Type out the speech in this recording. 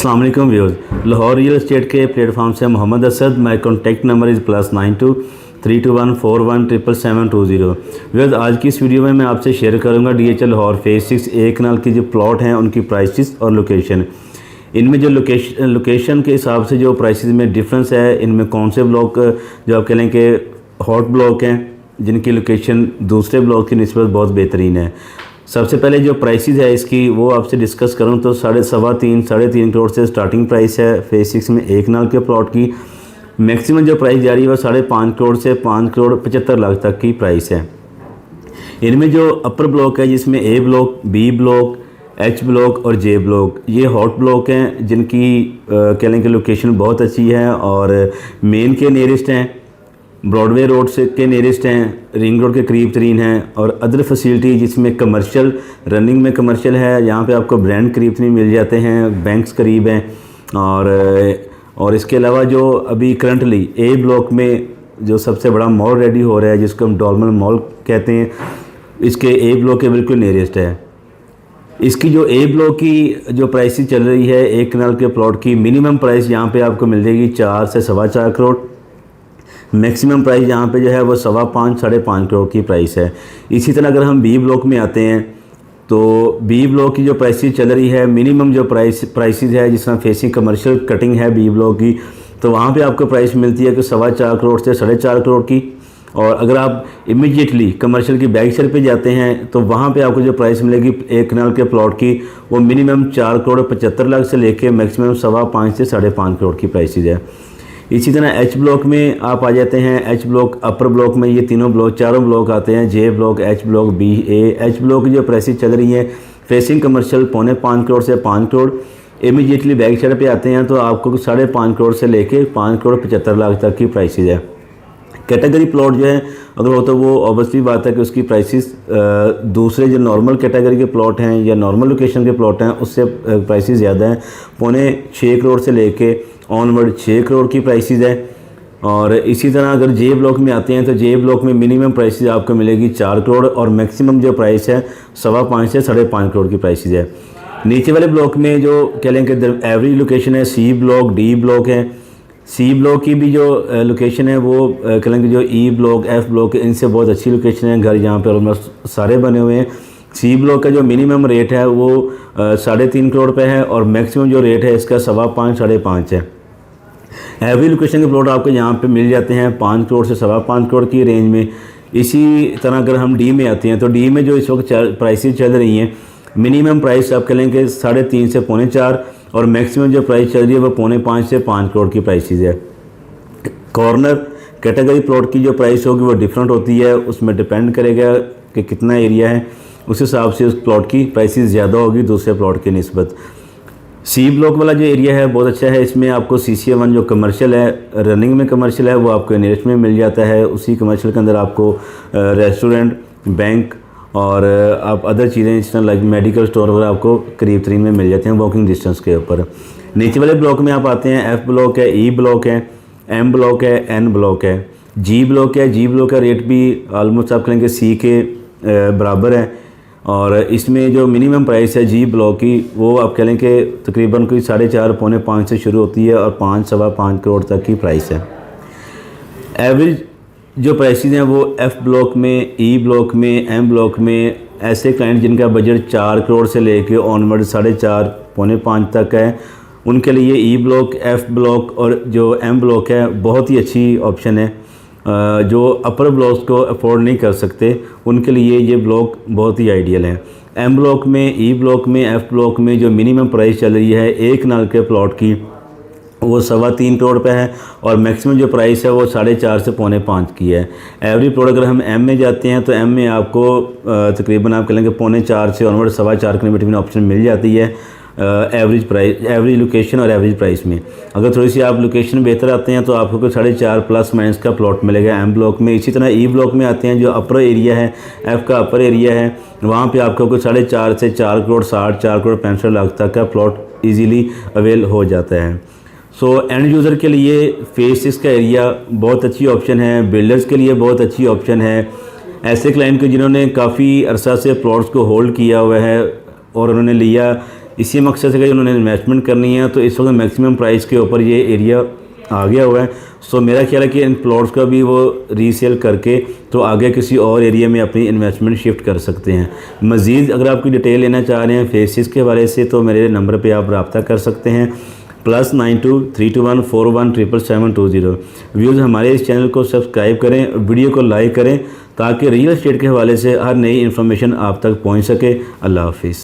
अस्सलाम वालेकुम viewers, Lahore real estate के प्लेटफॉर्म से Mohammad Asad. My contact number is +92 321 417720। Viewers, आज की इस वीडियो में मैं आपसे शेयर करूंगा DHL लाहौर फेज़ 6 एक कनाल की जो प्लॉट हैं उनकी प्राइसेस और लोकेशन। इनमें जो लोकेशन के हिसाब से जो प्राइसेस में डिफरेंस है, इनमें कौन से ब्लॉक जो आप कह लें कि हॉट ब्लॉक हैं जिनकी लोकेशन दूसरे ब्लॉक की निस्बत बहुत बेहतरीन है। सबसे पहले जो प्राइसेस है इसकी वो आपसे डिस्कस करूं तो 3.5 करोड़ से स्टार्टिंग प्राइस है फेज़ 6 में एक कनाल के प्लॉट की। मैक्सिमम जो प्राइस जा रही है वो 5.5 करोड़ से 5 करोड़ 75 लाख तक की प्राइस है। इनमें जो अपर ब्लॉक है जिसमें A block, B block, H block और J ब्लॉक, ये हॉट ब्लॉक हैं जिनकी कह लें कि लोकेशन बहुत अच्छी है और मेन के नियरेस्ट हैं, ब्रॉडवे रोड से के नियरेस्ट हैं, रिंग रोड के करीब तरीन हैं और अदर फैसिलिटी जिसमें कमर्शियल रनिंग में कमर्शियल है, यहाँ पे आपको ब्रांड करीब तरीन मिल जाते हैं, बैंक्स करीब हैं और इसके अलावा जो अभी करंटली A ब्लॉक में जो सबसे बड़ा मॉल रेडी हो रहा है जिसको हम डॉलमन मॉल कहते हैं, इसके A ब्लॉक के बिल्कुल नियरेस्ट है। इसकी जो A ब्लॉक की जो प्राइस चल रही है एक कनाल के प्लॉट की, मिनिमम प्राइस यहाँ पे आपको मिल जाएगी 4 से 4.25 करोड़। मैक्सिमम प्राइस यहाँ पे जो है वो 5.25 साढ़े 5 करोड़ की प्राइस है। इसी तरह अगर हम B ब्लॉक में आते हैं तो B ब्लॉक की जो प्राइस चल रही है, मिनिमम जो प्राइसेस है जिस तरह फेसिंग कमर्शियल कटिंग है B ब्लॉक की, तो वहाँ पे आपको प्राइस मिलती है कि 4.25 करोड़ से 4.5 करोड़ की। और अगर आप इमीडिएटली कमर्शियल की बैक साइड पे जाते हैं तो वहाँ पे आपको जो प्राइस मिलेगी एक कनाल के प्लॉट की वो मिनिमम 4 करोड़ 75 लाख से लेके मैक्सिमम 5.25 से 5.5 करोड़ की प्राइसेस है। इसी तरह H ब्लॉक में आप आ जाते हैं। H ब्लॉक अपर ब्लॉक में ये चारों ब्लॉक आते हैं, J block, H block, B, A। H block की जो प्राइसेस चल रही हैं फेसिंग कमर्शियल 4.25 करोड़ से 5 करोड़। इमीडिएटली बैक साइड पे आते हैं तो आपको 5.5 करोड़ से लेके 5 करोड़ 75 लाख तक की प्राइसेस है। कैटेगरी प्लॉट जो है अगर हो तो वो ऑब्वियसली बात है कि उसकी प्राइसेस दूसरे जो नॉर्मल कैटेगरी के प्लॉट हैं या नॉर्मल लोकेशन के प्लॉट हैं उससे प्राइसेस ज़्यादा हैं। 5.25 करोड़ से लेके ऑनवर्ड 6 करोड़ की प्राइसेस है। और इसी तरह अगर J ब्लॉक में आते हैं तो J ब्लॉक में मिनिमम प्राइसेस आपको मिलेगी 4 करोड़ और मैक्सिमम जो प्राइस है 5.25 से 5.5 करोड़ की प्राइसेस है। नीचे वाले ब्लॉक में जो कह लें कि एवरेज लोकेशन है C ब्लॉक, D ब्लॉक है। C ब्लॉक की भी जो लोकेशन है वो कह लें कि जो E ब्लॉक, F ब्लॉक इनसे बहुत अच्छी लोकेशन है, घर यहाँ पे ऑलमोस्ट सारे बने हुए हैं। C ब्लॉक का जो मिनिमम रेट है वो 3.5 करोड़ पे है और मैक्सिमम जो रेट है इसका 5.25 साढ़े 5 है। एवरी लोकेशन के प्लॉट आपको यहाँ पे मिल जाते हैं 5 करोड़ से 5.25 करोड़ की रेंज में। इसी तरह अगर हम D में आते हैं तो D में जो इस वक्त प्राइसेस चल रही हैं, मिनिमम प्राइस आप कह लें कि 3.5 से 4.25 और मैक्सिमम जो प्राइस चल रही है वो 4.25 से 5 करोड़ की प्राइसेस है। कॉर्नर कैटेगरी प्लॉट की जो प्राइस होगी वो डिफरेंट होती है, उसमें डिपेंड करेगा कि कितना एरिया है, उस हिसाब से उस प्लॉट की प्राइसेस ज़्यादा होगी दूसरे प्लॉट की निस्बत। C ब्लॉक वाला जो एरिया है बहुत अच्छा है, इसमें आपको CCA1 जो कमर्शियल है, रनिंग में कमर्शियल है, वो आपको नियरेस्ट में मिल जाता है। उसी कमर्शियल के अंदर आपको रेस्टोरेंट, बैंक और आप अदर चीज़ें जिस तरह लाइक मेडिकल स्टोर वगैरह आपको करीब तरीन में मिल जाते हैं वॉकिंग डिस्टेंस के ऊपर। नीचे वाले ब्लॉक में आप आते हैं, F ब्लॉक है, E ब्लॉक है, M ब्लॉक है, N ब्लॉक है, G ब्लॉक है। G ब्लॉक का रेट भी ऑलमोस्ट आप कहेंगे C के बराबर है और इसमें जो मिनिमम प्राइस है G ब्लॉक की वो आप कह लें कि तकरीबन कोई 4.5 पौने 5 से शुरू होती है और 5.25 करोड़ तक की प्राइस है। एवरेज जो प्राइसेस हैं वो F ब्लॉक में, E ब्लॉक में, M ब्लॉक में ऐसे क्लाइंट जिनका बजट 4 करोड़ से लेके ऑनवर्ड 4.5 पौने 5 तक है, उनके लिए E ब्लॉक, F ब्लॉक और जो M ब्लॉक है बहुत ही अच्छी ऑप्शन है। जो अपर ब्लॉक्स को अफोर्ड नहीं कर सकते उनके लिए ये ब्लॉक बहुत ही आइडियल है। M ब्लॉक में, E ब्लॉक में, F ब्लॉक में जो मिनिमम प्राइस चल रही है एक कनाल के प्लॉट की वो 3.25 करोड़ पे है और मैक्सिमम जो प्राइस है वो 4.5 से पौने 5 की है। एवरेज प्लॉट अगर हम M में जाते हैं तो M में आपको तकरीबन आप कह लेंगे 4.25 से ऑनवर्ड 4.25 के बिटवीन ऑप्शन मिल जाती है एवरेज प्राइस, एवरेज लोकेशन और एवरेज प्राइस में। अगर थोड़ी सी आप लोकेशन बेहतर आते हैं तो आपको कोई 4.5 प्लस माइनस का प्लॉट मिलेगा M ब्लॉक में। इसी तरह E ब्लॉक में आते हैं जो अपर एरिया है, F का अपर एरिया है, वहाँ पे आपको कोई 4.5 से 4 करोड़ 60, 4 करोड़ 65 लाख तक का प्लॉट ईजीली अवेल हो जाता है। सो एंड यूज़र के लिए फेज़ 6 का एरिया बहुत अच्छी ऑप्शन है, बिल्डर्स के लिए बहुत अच्छी ऑप्शन है। ऐसे क्लाइंट को जिन्होंने काफ़ी अरसा से प्लॉट्स को होल्ड किया हुआ है और उन्होंने लिया इसी मकसद से कि उन्होंने इन्वेस्टमेंट करनी है, तो इस वक्त मैक्सिमम प्राइस के ऊपर ये एरिया आ गया हुआ है। सो मेरा ख्याल है कि इन प्लॉट्स का भी वो रीसेल करके तो आगे किसी और एरिया में अपनी इन्वेस्टमेंट शिफ्ट कर सकते हैं। मज़ीद अगर आपकी डिटेल लेना चाह रहे हैं फेसिस के हवाले से तो मेरे नंबर पे आप रब्ता कर सकते हैं +92 321 41 77720। व्यूज़ हमारे इस चैनल को सब्सक्राइब करें, वीडियो को लाइक करें ताकि रियल एस्टेट के हवाले से हर नई इन्फॉर्मेशन आप तक पहुँच सके। अल्लाह हाफिज़।